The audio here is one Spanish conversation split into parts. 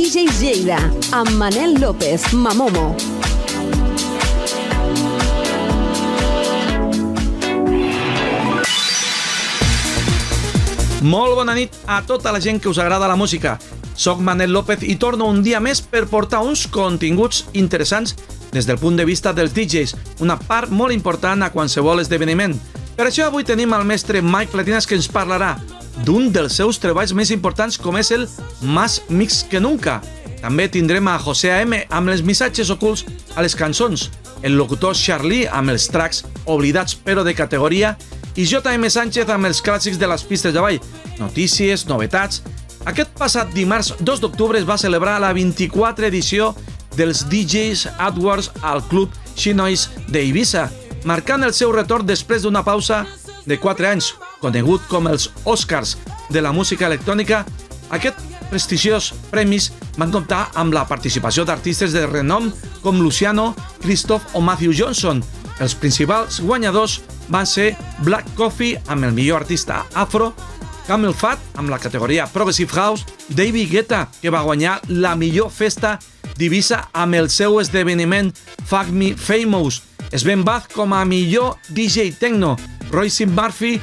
DJs Lleida, amb Manel López, Mamomo. Molt bona nit a tota la gent que us agrada la música. Soc Manel López i torno un dia més per portar uns continguts interessants des del punt de vista dels DJs, una part molt important a qualsevol esdeveniment. Per això avui tenim el mestre Mike Platinas que ens parlarà d'un dels seus treballs més importants com és el Más Mix que Nunca. També tindrem a José A.M. amb els missatges ocults a les cançons, el locutor Charlie amb els tracks oblidats però de categoria i J.M. Sánchez amb els clàssics de les pistes de ball, notícies, novetats. Aquest passat dimarts 2 d'octubre es va celebrar la 24 edició dels DJs Awards al Club Xinois d'Eivissa, marcant el seu retorn després d'una pausa de 4 anys, conegut com els Oscars de la música electrònica. Aquest prestigiós premis van comptar amb la participació d'artistes de renom com Luciano, Christoph o Matthew Johnson. Els principals guanyadors van ser Black Coffee amb el millor artista afro, Camel Fat amb la categoria Progressive House, David Guetta, que va guanyar la millor festa d'Eivissa amb el seu esdeveniment Fuck Me Famous, Sven Bath com a millor DJ Techno, Royce Murphy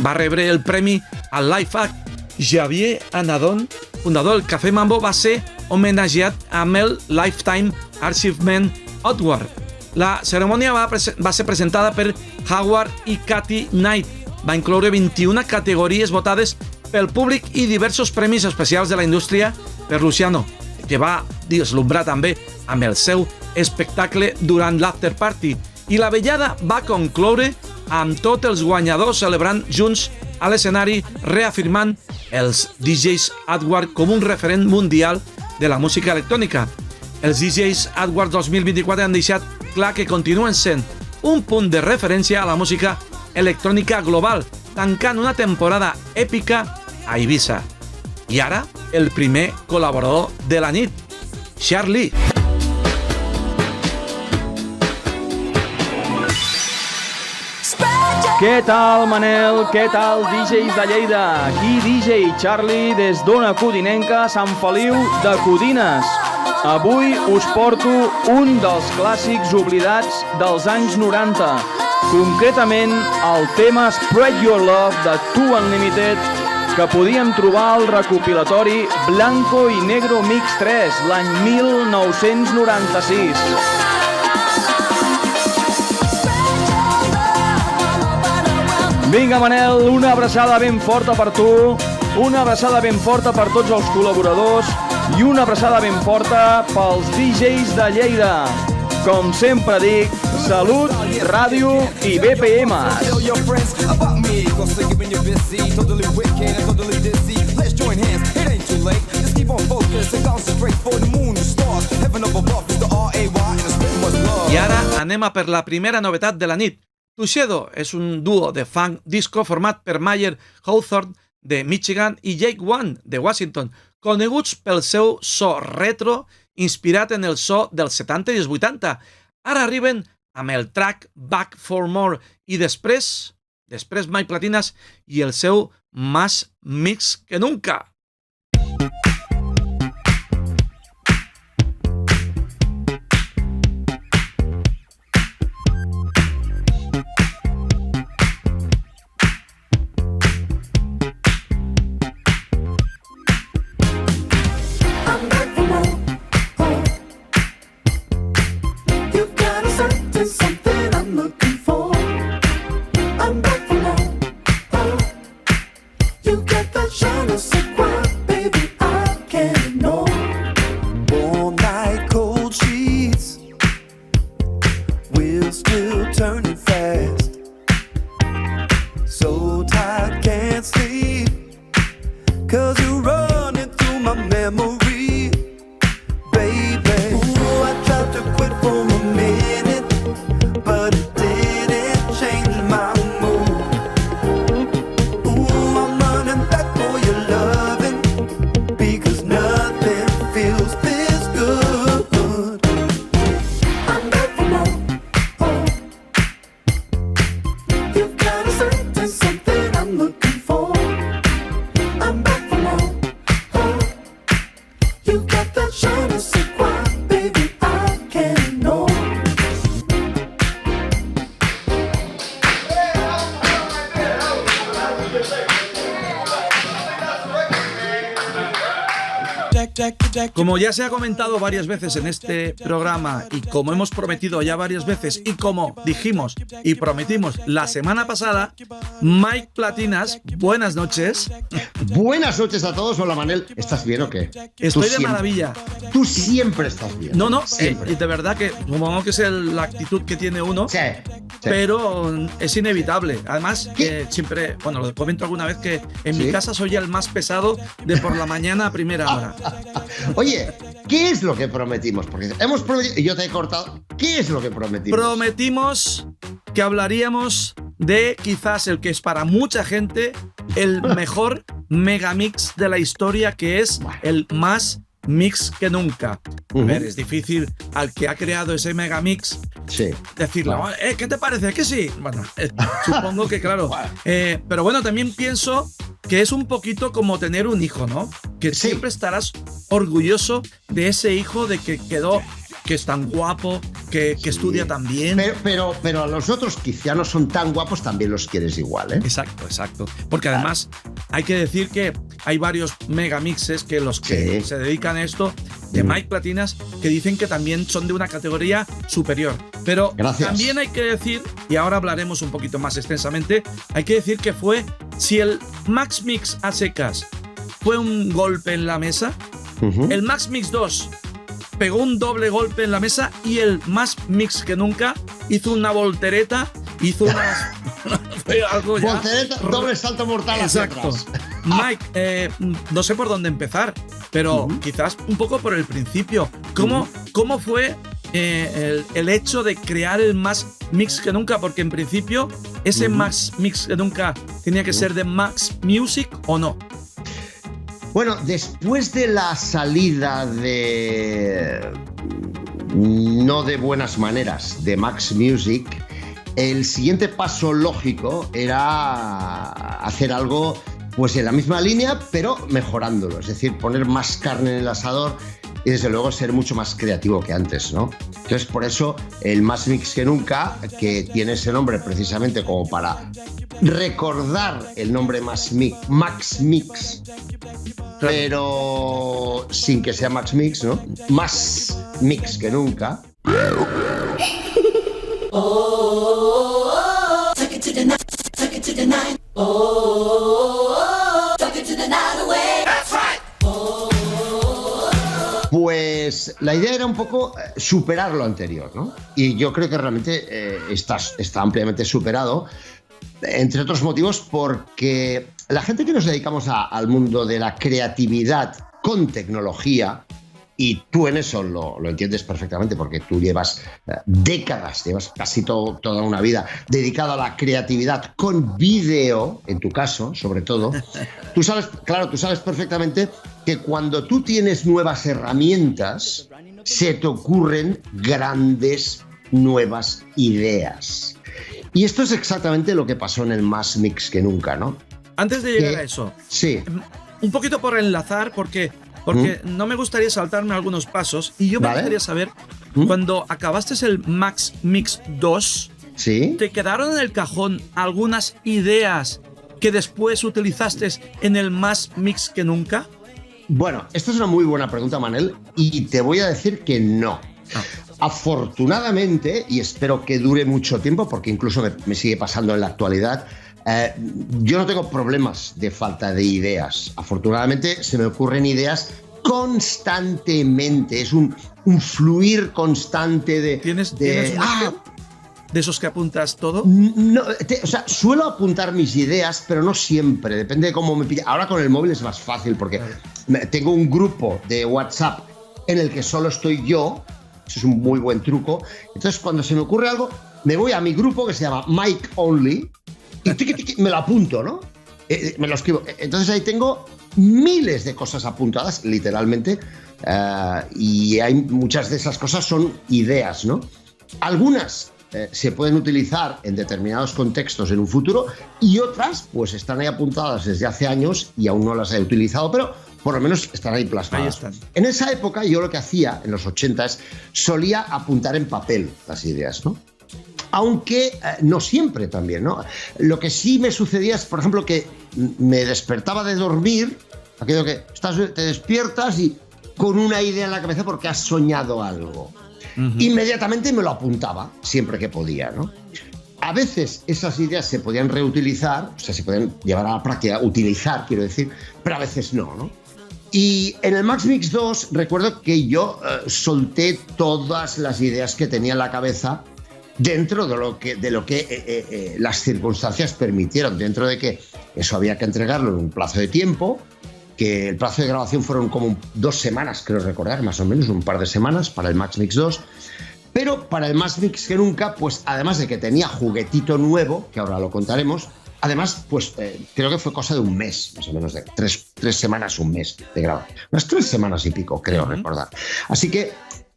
va rebre el premi al Life Act, Javier Anadon, fundador del Café Mambo, va ser homenatjat amb el Lifetime Achievement Award. La cerimònia va ser presentada per Howard i Katy Knight. Va incloure 21 categories votades pel públic i diversos premis especials de la indústria per Luciano, que va deslumbrar també amb el seu espectacle durant l'after party. I la vellada va concloure amb tots els guanyadors celebrant junts a l'escenari, reafirmant els DJs Awards com un referent mundial de la música electrònica. Els DJs Awards 2024 han deixat clar que continuen sent un punt de referència a la música electrònica global, tancant una temporada èpica a Eivissa. I ara, el primer col·laborador de la nit, Charlie. Què tal, Manel? Què tal, DJs de Lleida? Aquí DJ Charlie des d'Ona Codinenca, Sant Feliu de Codines. Avui us porto un dels clàssics oblidats dels anys 90, concretament el tema Spread Your Love de Two Unlimited, que podíem trobar al recopilatori Blanco y Negro Mix 3 l'any 1996. Vinga, Manel, una abraçada ben forta per tu, una abraçada ben forta per tots els col·laboradors i una abraçada ben forta pels DJs de Lleida. Com sempre dic, salut, ràdio i BPM. I ara anem a per la primera novetat de la nit. Tuxedo és un duo de funk disco format per Mayer Hawthorne de Michigan i Jake One de Washington, coneguts pel seu so retro inspirat en el so dels 70 i els 80. Ara arriben amb el track Back for More i després Mike Platinas i el seu Más Mix que Nunca. Back Como ya se ha comentado varias veces en este programa y como hemos prometido ya varias veces y como dijimos y prometimos la semana pasada, Mike Platinas, buenas noches. Buenas noches a todos. Hola, Manel. ¿Estás bien o qué? Estoy de maravilla. Tú siempre estás bien. No, siempre. y de verdad que supongo que es la actitud que tiene uno, Sí. pero es inevitable. Además, siempre, bueno, lo comento alguna vez que en mi casa soy el más pesado de por la mañana a primera hora. Oye, ¿qué es lo que prometimos? Porque hemos prometido, y yo te he cortado. ¿Qué es lo que prometimos? Prometimos que hablaríamos de quizás el que es para mucha gente el mejor megamix de la historia, que es el Más Mix que Nunca. A ver, es difícil al que ha creado ese megamix decirle, ¿qué te parece? ¿Que sí? Bueno, supongo que claro. Pero bueno, también pienso que es un poquito como tener un hijo, ¿no? Que siempre estarás orgulloso de ese hijo, de que quedó, que es tan guapo, que estudia tan bien. Pero a los otros quizá no son tan guapos, también los quieres igual, ¿eh? Exacto. Porque además hay que decir que hay varios megamixes que los que se dedican a esto, de Mike Platinas, que dicen que también son de una categoría superior. Pero también hay que decir, y ahora hablaremos un poquito más extensamente, hay que decir que si el Max Mix a secas fue un golpe en la mesa, el Max Mix 2 pegó un doble golpe en la mesa y el Más Mix que Nunca hizo una voltereta, hizo algo ya. Voltereta, doble salto mortal hacia atrás. Mike, no sé por dónde empezar, pero quizás un poco por el principio. ¿Cómo fue el hecho de crear el Más Mix que Nunca? Porque en principio ese Más Mix que Nunca tenía que ser de Max Music, ¿o no? Bueno, después de la salida no de buenas maneras de Max Music, el siguiente paso lógico era hacer algo pues en la misma línea, pero mejorándolo, es decir, poner más carne en el asador y desde luego ser mucho más creativo que antes, ¿no? Entonces, por eso el Más Mix que Nunca, que tiene ese nombre precisamente como para recordar el nombre Max Mix, pero sin que sea Max Mix, ¿no? Más Mix que Nunca. Pues la idea era un poco superar lo anterior, ¿no? Y yo creo que realmente está ampliamente superado, entre otros motivos porque la gente que nos dedicamos al mundo de la creatividad con tecnología, y tú en eso lo entiendes perfectamente porque tú llevas décadas, llevas casi toda una vida dedicado a la creatividad con vídeo, en tu caso, sobre todo. Tú sabes perfectamente que cuando tú tienes nuevas herramientas, se te ocurren grandes nuevas ideas. Y esto es exactamente lo que pasó en el Más Mix que Nunca, ¿no? Antes de llegar a eso, un poquito por enlazar, porque no me gustaría saltarme algunos pasos y yo me gustaría saber, cuando acabaste el Max Mix 2, ¿te quedaron en el cajón algunas ideas que después utilizaste en el Más Mix que Nunca? Bueno, esta es una muy buena pregunta, Manel, y te voy a decir que no. Afortunadamente, y espero que dure mucho tiempo, porque incluso me sigue pasando en la actualidad, yo no tengo problemas de falta de ideas. Afortunadamente se me ocurren ideas constantemente. Es un fluir constante de... ¿Tienes de esos que apuntas todo? No, suelo apuntar mis ideas, pero no siempre. Depende de cómo me pilla. Ahora con el móvil es más fácil porque tengo un grupo de WhatsApp en el que solo estoy yo. Eso es un muy buen truco. Entonces, cuando se me ocurre algo, me voy a mi grupo que se llama Mike Only y me lo apunto, ¿no? Me lo escribo. Entonces ahí tengo miles de cosas apuntadas, literalmente, y hay muchas de esas cosas son ideas, ¿no? Algunas se pueden utilizar en determinados contextos en un futuro y otras pues están ahí apuntadas desde hace años y aún no las he utilizado, pero por lo menos están ahí plasmadas. Ahí están. En esa época yo lo que hacía, en los 80s, solía apuntar en papel las ideas, ¿no? Aunque no siempre también, ¿no? Lo que sí me sucedía es, por ejemplo, que me despertaba de dormir, aquello que te despiertas y con una idea en la cabeza porque has soñado algo. Inmediatamente me lo apuntaba, siempre que podía, ¿no? A veces esas ideas se podían reutilizar, o sea, se podían llevar a la práctica, utilizar, quiero decir, pero a veces no, ¿no? Y en el Max Mix 2 recuerdo que yo solté todas las ideas que tenía en la cabeza dentro de lo que las circunstancias permitieron, dentro de que eso había que entregarlo en un plazo de tiempo, que el plazo de grabación fueron como 2 semanas, creo recordar, más o menos, un par de semanas para el Max Mix 2. Pero para el Más Mix que Nunca, pues además de que tenía juguetito nuevo, que ahora lo contaremos, además, pues creo que fue cosa de un mes, más o menos, de 3 semanas, un mes de grabar. Unas 3 semanas y pico, creo recordar. Así que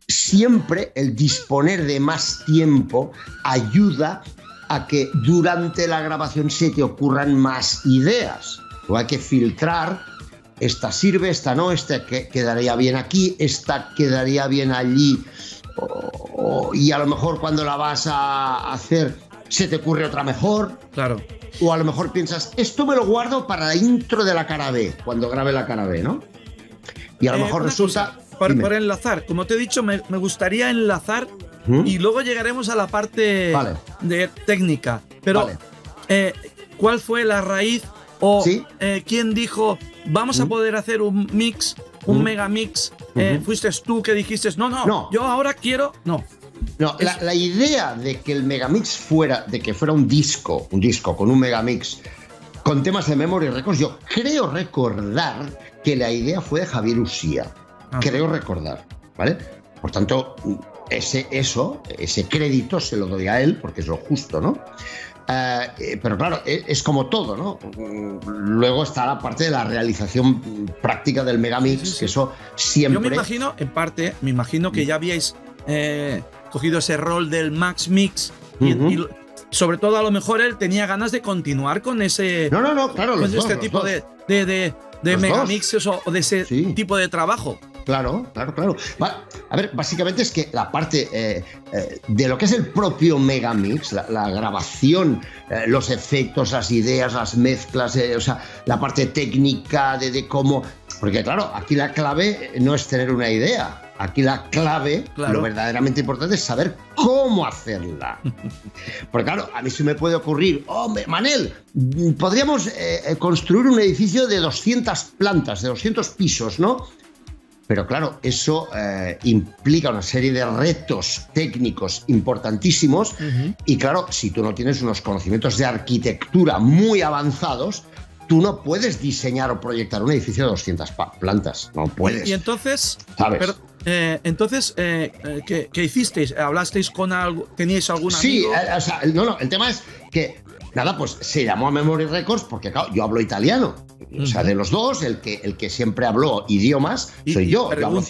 siempre el disponer de más tiempo ayuda a que durante la grabación se te ocurran más ideas. O hay que filtrar, esta sirve, esta no, esta quedaría bien aquí, esta quedaría bien allí. Y a lo mejor cuando la vas a hacer se te ocurre otra mejor. Claro. O a lo mejor piensas, esto me lo guardo para la intro de la cara B, cuando grabe la cara B, ¿no? Y a lo mejor resulta... Por enlazar, como te he dicho, me gustaría enlazar y luego llegaremos a la parte de técnica. Pero, ¿cuál fue la raíz o ¿sí? quién dijo, vamos a poder hacer un mix, un megamix? ¿Fuiste tú que dijiste, no, yo ahora quiero...? No, la idea de que el megamix fuera un disco con un megamix con temas de Memory Records, yo creo recordar que la idea fue de Javier Usía. Creo recordar, ¿vale? Por tanto, ese crédito se lo doy a él, porque es lo justo, ¿no? Pero claro, es como todo, ¿no? Luego está la parte de la realización práctica del megamix, que eso siempre... Yo me imagino, en parte, que ya habíais cogido ese rol del Max Mix y sobre todo a lo mejor él tenía ganas de continuar con ese... No, claro, con este tipo de megamixes o de ese tipo de trabajo. Claro. A ver, básicamente es que la parte de lo que es el propio megamix, la grabación, los efectos, las ideas, las mezclas, o sea, la parte técnica de cómo... Porque claro, aquí la clave no es tener una idea. Aquí la clave, lo verdaderamente importante es saber cómo hacerla. Porque claro, a mí se me puede ocurrir, Manel, podríamos construir un edificio de 200 plantas, de 200 pisos, ¿no? Pero claro, eso implica una serie de retos técnicos importantísimos y claro, si tú no tienes unos conocimientos de arquitectura muy avanzados, tú no puedes diseñar o proyectar un edificio de 200 plantas, no puedes. Y entonces, ¿sabes? ¿Qué hicisteis? ¿Hablasteis con algo? ¿Teníais algún amigo? Sí, o sea, el tema es que, nada, pues se llamó a Memory Records porque, claro, yo hablo italiano. O sea, de los dos, el que siempre habló idiomas soy yo. Perdona,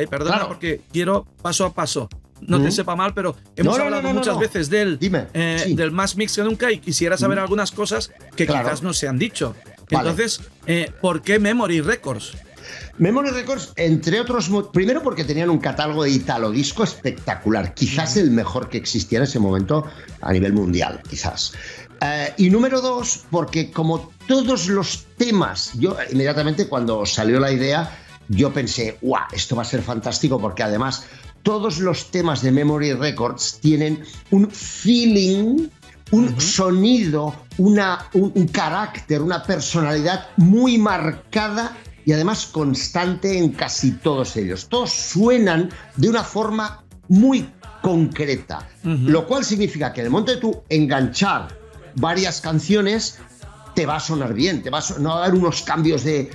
claro. Porque quiero paso a paso. No te sepa mal, pero hemos hablado muchas veces del Más Mix que Nunca y quisiera saber algunas cosas que quizás no se han dicho. Entonces, ¿por qué Memory Records? Memory Records, entre otros, primero porque tenían un catálogo de italo disco espectacular, quizás el mejor que existía en ese momento a nivel mundial, quizás. Y número 2, porque como todos los temas, yo inmediatamente cuando salió la idea, yo pensé, ¡guau! Esto va a ser fantástico porque además todos los temas de Memory Records tienen un feeling, un sonido, un carácter, una personalidad muy marcada y además constante en casi todos ellos. Todos suenan de una forma muy concreta, lo cual significa que en el momento de tú enganchar varias canciones te va a sonar bien, no va a haber unos cambios de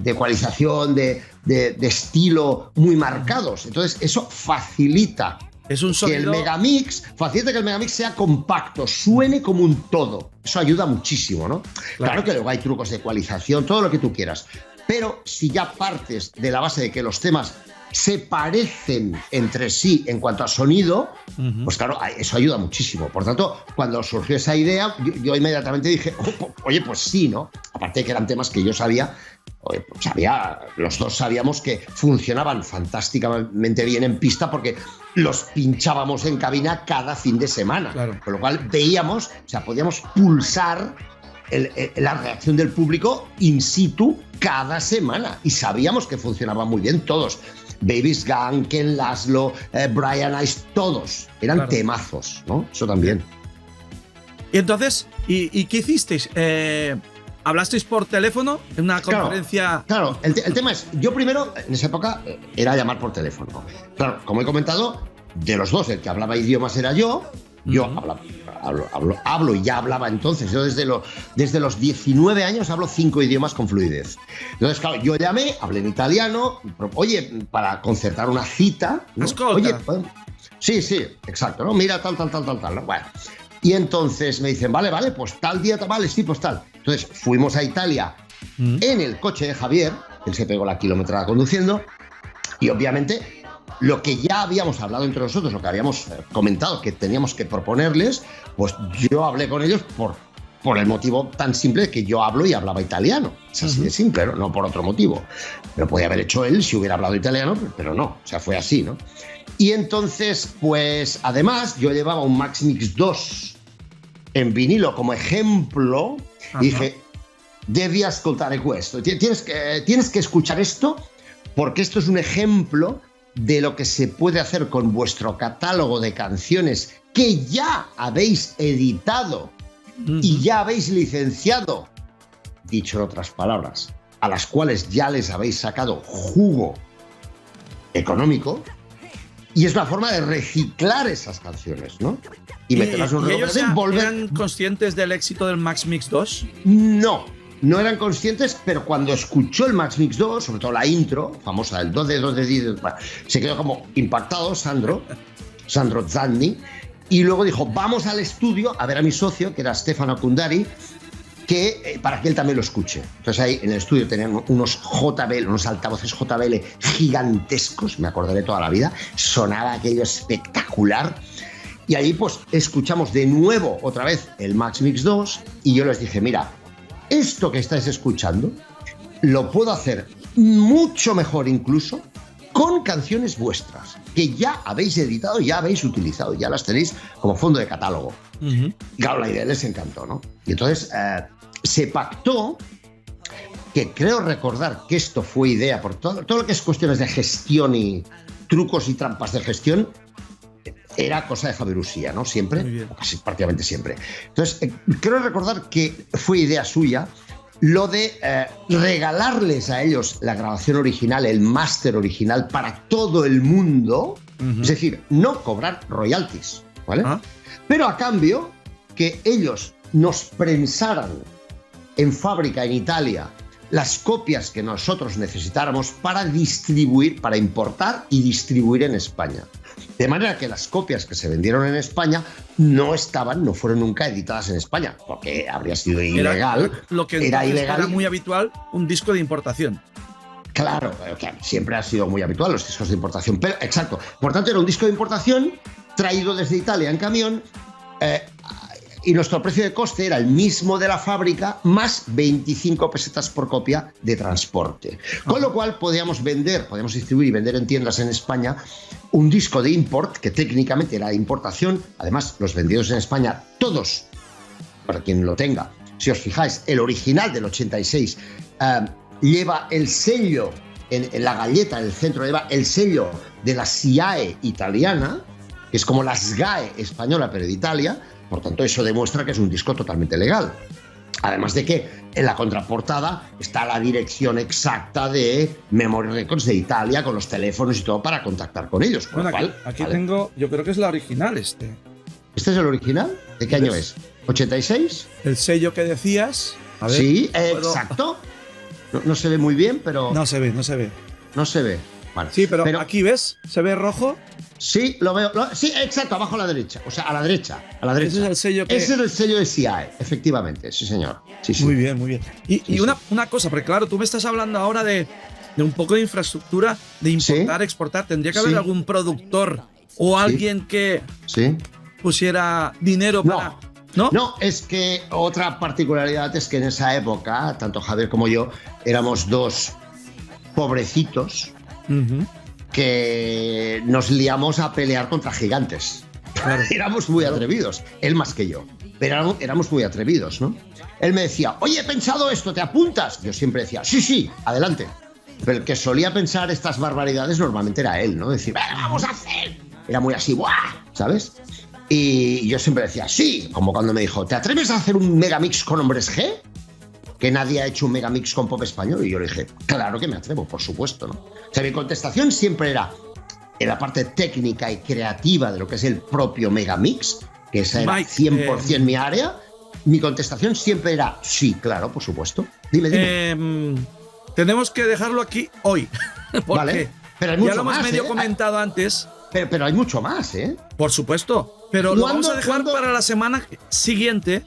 ecualización, de estilo muy marcados. Entonces eso facilita que el megamix sea compacto, suene como un todo. Eso ayuda muchísimo, ¿no? Claro que luego hay trucos de ecualización, todo lo que tú quieras. Pero si ya partes de la base de que los temas se parecen entre sí en cuanto a sonido, pues claro, eso ayuda muchísimo. Por tanto, cuando surgió esa idea, yo inmediatamente dije, oye, pues sí, ¿no? Aparte de que eran temas que yo sabía, los dos sabíamos que funcionaban fantásticamente bien en pista porque los pinchábamos en cabina cada fin de semana. Claro. Con lo cual veíamos, podíamos pulsar la reacción del público in situ cada semana. Y sabíamos que funcionaba muy bien todos. Baby's Gang, Ken Laszlo, Brian Ice, todos. Eran temazos, ¿no? Eso también. Y entonces, ¿y qué hicisteis? ¿Hablasteis por teléfono en una conferencia? Claro, el tema es, yo primero, en esa época, era llamar por teléfono. Claro, como he comentado, de los dos, el que hablaba idiomas era yo. Yo hablo y ya hablaba entonces. Yo desde los 19 años hablo 5 idiomas con fluidez. Entonces, claro, yo llamé, hablé en italiano, oye, para concertar una cita, ¿no? Oye, sí, exacto, ¿no? Mira, tal, ¿no? Bueno. Y entonces me dicen, vale, pues tal día, vale, sí, pues tal. Entonces fuimos a Italia en el coche de Javier, él se pegó la kilometrada conduciendo, y obviamente lo que ya habíamos hablado entre nosotros, lo que habíamos comentado que teníamos que proponerles, pues yo hablé con ellos por el motivo tan simple de que yo hablo y hablaba italiano. Es así de simple, ¿no? No por otro motivo. Lo podía haber hecho él si hubiera hablado italiano, pero no, o sea, fue así, ¿no? Y entonces, pues, además, yo llevaba un Max Mix 2 en vinilo como ejemplo. Y dije, devi ascoltare questo. Tienes que escuchar esto, porque esto es un ejemplo de lo que se puede hacer con vuestro catálogo de canciones que ya habéis editado y ya habéis licenciado, dicho en otras palabras, a las cuales ya les habéis sacado jugo económico. Y es una forma de reciclar esas canciones, ¿no? Y meterlas en un ellos ¿eran conscientes del éxito del Max Mix 2? No eran conscientes, pero cuando escuchó el Max Mix 2, sobre todo la intro, famosa del do de di, se quedó como impactado Sandro Zanni, y luego dijo, vamos al estudio a ver a mi socio, que era Stefano Kundari, para que él también lo escuche. Entonces ahí en el estudio tenían unos JBL, unos altavoces JBL gigantescos, me acordaré toda la vida, sonaba aquello espectacular. Y ahí pues escuchamos de nuevo otra vez el Max Mix 2 y yo les dije, mira, esto que estáis escuchando lo puedo hacer mucho mejor incluso con canciones vuestras, que ya habéis editado, ya habéis utilizado, ya las tenéis como fondo de catálogo. Y claro, la idea les encantó, ¿no? Y entonces se pactó, que creo recordar que esto fue idea, por todo lo que es cuestiones de gestión y trucos y trampas de gestión, era cosa de Javier Usía, ¿no? Siempre, casi prácticamente siempre. Entonces, creo recordar que fue idea suya lo de regalarles a ellos la grabación original, el máster original para todo el mundo, es decir, no cobrar royalties, ¿vale? Pero a cambio que ellos nos prensaran en fábrica en Italia las copias que nosotros necesitáramos para distribuir, para importar y distribuir en España. De manera que las copias que se vendieron en España no fueron nunca editadas en España, porque habría sido ilegal. Lo que era ilegal. Era muy habitual, un disco de importación. Claro, que siempre ha sido muy habitual los discos de importación. Pero, exacto. Por tanto, era un disco de importación traído desde Italia en camión, y nuestro precio de coste era el mismo de la fábrica más 25 pesetas por copia de transporte. Con lo cual podíamos distribuir y vender en tiendas en España un disco de import, que técnicamente era de importación. Además, los vendidos en España, todos, para quien lo tenga, si os fijáis, el original del 86 lleva el sello, en la galleta, en el centro, lleva el sello de la SIAE italiana, que es como la SGAE española, pero de Italia. Por tanto, eso demuestra que es un disco totalmente legal. Además de que en la contraportada está la dirección exacta de Memory Records de Italia, con los teléfonos y todo para contactar con ellos. Bueno, aquí ¿vale? Tengo, yo creo que es la original ¿Este es el original? ¿De qué año es? ¿86? El sello que decías. A ver, sí, exacto. No se ve muy bien, pero... No se ve. No se ve. Vale. Sí, pero aquí ves, ¿se ve rojo? Sí, lo veo. Sí, exacto, abajo a la derecha. O sea, a la derecha. Ese es el sello Ese es el sello de SIAE, efectivamente. Sí, señor. Sí. Muy bien. Y una cosa, porque claro, tú me estás hablando ahora de un poco de infraestructura, de importar, exportar. ¿Tendría que haber algún productor o alguien que pusiera dinero para...? No, es que otra particularidad es que en esa época, tanto Javier como yo, éramos dos pobrecitos que nos liamos a pelear contra gigantes. Claro. Éramos muy atrevidos, él más que yo. pero éramos muy atrevidos, ¿no? Él me decía, oye, he pensado esto, ¿te apuntas? Yo siempre decía, sí, adelante. Pero el que solía pensar estas barbaridades normalmente era él, ¿no? Decir, vamos a hacer. Era muy así, ¡buah! ¿Sabes? Y yo siempre decía, sí, como cuando me dijo, ¿te atreves a hacer un megamix con Hombres G? Que nadie ha hecho un megamix con pop español. Y yo le dije, claro que me atrevo, por supuesto, ¿no? O sea, mi contestación siempre era, en la parte técnica y creativa de lo que es el propio megamix, que esa era 100% mi área, mi contestación siempre era, sí, claro, por supuesto. Dime. Tenemos que dejarlo aquí hoy. Vale, pero hay mucho ya lo hemos más, medio comentado antes. Pero hay mucho más, ¿eh? Por supuesto. Pero lo vamos a dejar para la semana siguiente.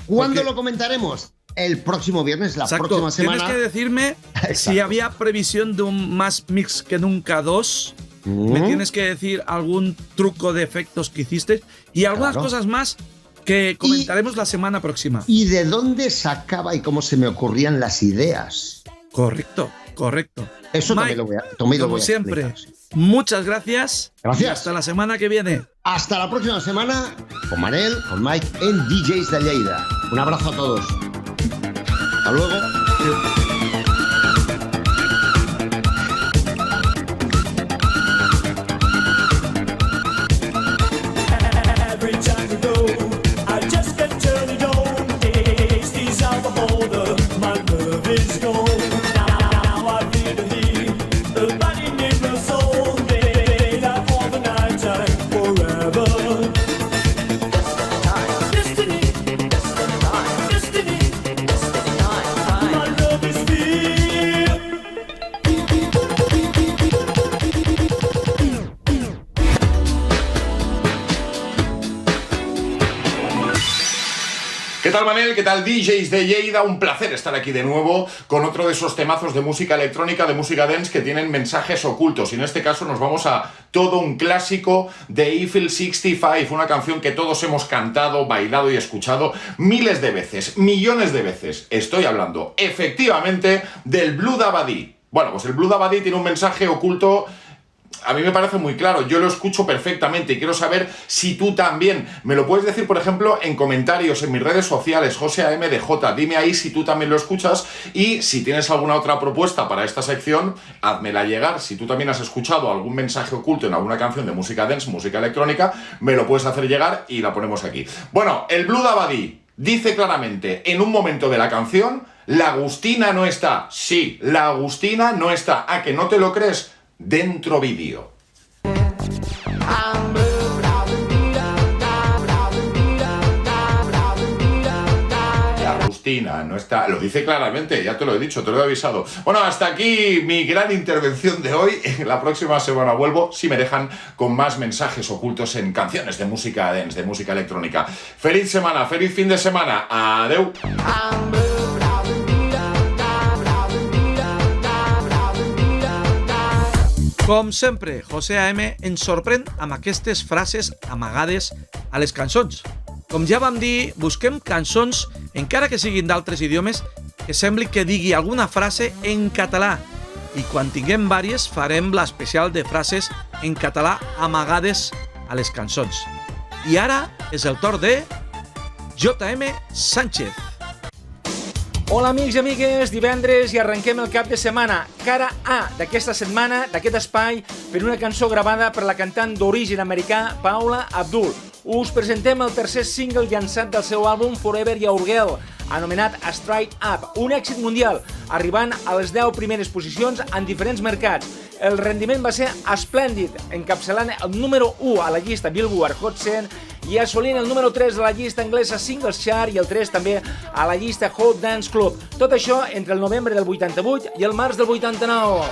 ¿Cuándo lo comentaremos? El próximo viernes, la próxima semana. Tienes que decirme si había previsión de un Más Mix que Nunca 2. Me tienes que decir algún truco de efectos que hiciste y algunas cosas más que comentaremos la semana próxima. ¿Y de dónde sacaba y cómo se me ocurrían las ideas? Correcto. Eso Mike, también lo voy a como siempre, muchas gracias. Gracias. Y hasta la semana que viene. Hasta la próxima semana con Manel, con Mike en DJs de Lleida. Un abrazo a todos. Hasta luego. ¿Qué tal, Manel? ¿Qué tal, DJs de Lleida? Un placer estar aquí de nuevo con otro de esos temazos de música electrónica, de música dance que tienen mensajes ocultos. Y en este caso nos vamos a todo un clásico de Eiffel 65, una canción que todos hemos cantado, bailado y escuchado miles de veces, millones de veces. Estoy hablando, efectivamente, del Blue Dabadi. Bueno, pues el Blue Dabadi tiene un mensaje oculto. A mí me parece muy claro, yo lo escucho perfectamente y quiero saber si tú también. Me lo puedes decir, por ejemplo, en comentarios, en mis redes sociales, JoseAMDJ, dime ahí si tú también lo escuchas y si tienes alguna otra propuesta para esta sección, házmela llegar. Si tú también has escuchado algún mensaje oculto en alguna canción de música dance, música electrónica, me lo puedes hacer llegar y la ponemos aquí. Bueno, el Blue Dabadi dice claramente, en un momento de la canción, la Agustina no está. Sí, la Agustina no está. ¿A que no te lo crees? Dentro vídeo. Agustina no está, lo dice claramente, ya te lo he dicho, te lo he avisado. Bueno, hasta aquí mi gran intervención de hoy. La próxima semana vuelvo, si me dejan, con más mensajes ocultos en canciones de música dance, de música electrónica. Feliz semana, feliz fin de semana. Adeu. Com sempre, José AM ens sorprèn amb aquestes frases amagades a les cançons. Com ja vam dir, busquem cançons, encara que siguin d'altres idiomes, que sembli que digui alguna frase en català. I quan tinguem vàries, farem l'especial de frases en català amagades a les cançons. I ara és el torn de JM Sánchez. Hola amics i amigues, divendres i arrenquem el cap de setmana. Cara A d'aquesta setmana, d'aquest espai, per una cançó gravada per la cantant d'origen americà Paula Abdul. Us presentem el tercer single llançat del seu àlbum Forever Your Girl, anomenat Straight Up, un èxit mundial, arribant a les 10 primeres posicions en diferents mercats. El rendiment va ser esplèndid, encapçalant el número 1 a la llista Billboard Hot 100 i assolint el número 3 a la llista anglesa Singles Chart i el 3 també a la llista Hot Dance Club. Tot això entre el novembre del 88 i el març del 89.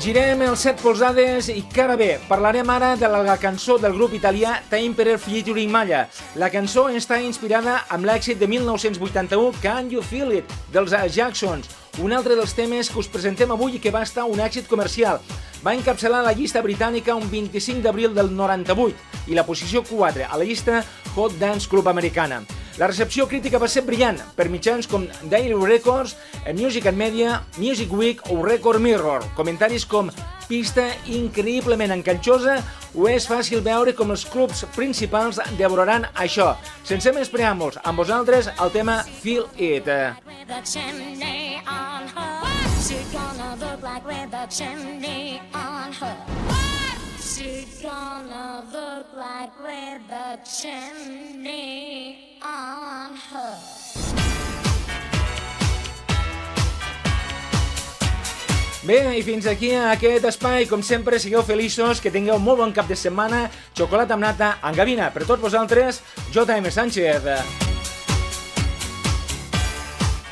Girem els 7 polzades i cara B. Parlarem ara de la cançó del grup italià Time Per featuring Malla. La cançó està inspirada amb l'èxit de 1981 Can You Feel It, dels Jacksons, un altre dels temes que us presentem avui i que va estar un èxit comercial. va encapçalar la llista britànica un 25 d'abril del 98 i la posició 4 a la llista Hot Dance Club americana. La recepció crítica va ser brillant per mitjans com Daily Records, Music and Media, Music Week o Record Mirror. Comentaris com pista increïblement enganxosa o és fàcil veure com els clubs principals devoraran això. Sense més preàmbuls, amb vosaltres el tema Feel It. She gonna look like with the chimney on her. Bé, i fins aquí aquest espai. Com sempre, sigueu feliços, que tingueu molt bon cap de setmana. Xocolata amb nata en gavina. Per tots vosaltres, J.M. Sánchez.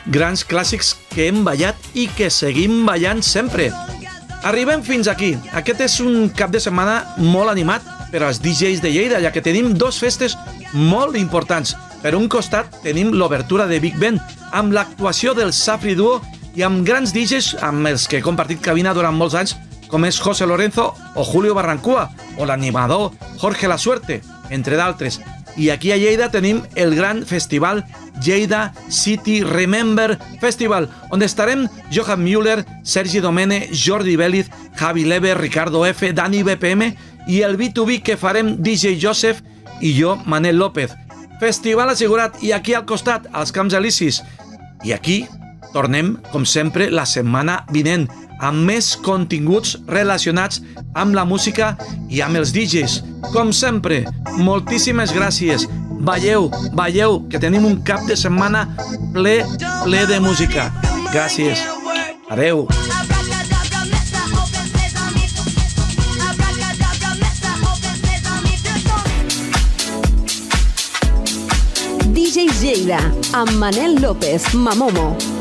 Grans clàssics que hem ballat i que seguim ballant sempre. Arribem fins aquí. Aquest és un cap de setmana molt animat per als DJs de Lleida, ja que tenim dos festes molt importants. Per un costat tenim l'obertura de Big Ben, amb l'actuació del Safri Duo i amb grans DJs amb els que he compartit cabina durant molts anys, com és José Lorenzo o Julio Barrancúa, o l'animador Jorge La Suerte, entre d'altres. I aquí a Lleida tenim el gran festival Lleida City Remember Festival, on estarem Johan Müller, Sergi Domene, Jordi Vélez, Javi Lever, Ricardo F, Dani BPM i el B2B que farem DJ Joseph i jo, Manel López. Festival assegurat i aquí al costat, als Camps Elisis. I aquí tornem, com sempre, la setmana vinent, amb més continguts relacionats amb la música i amb els DJs. Com sempre, moltíssimes gràcies. Balleu, que tenim un cap de setmana ple de música. Gràcies. Adeu. DJs Lleida, amb Manel López, Mamomo.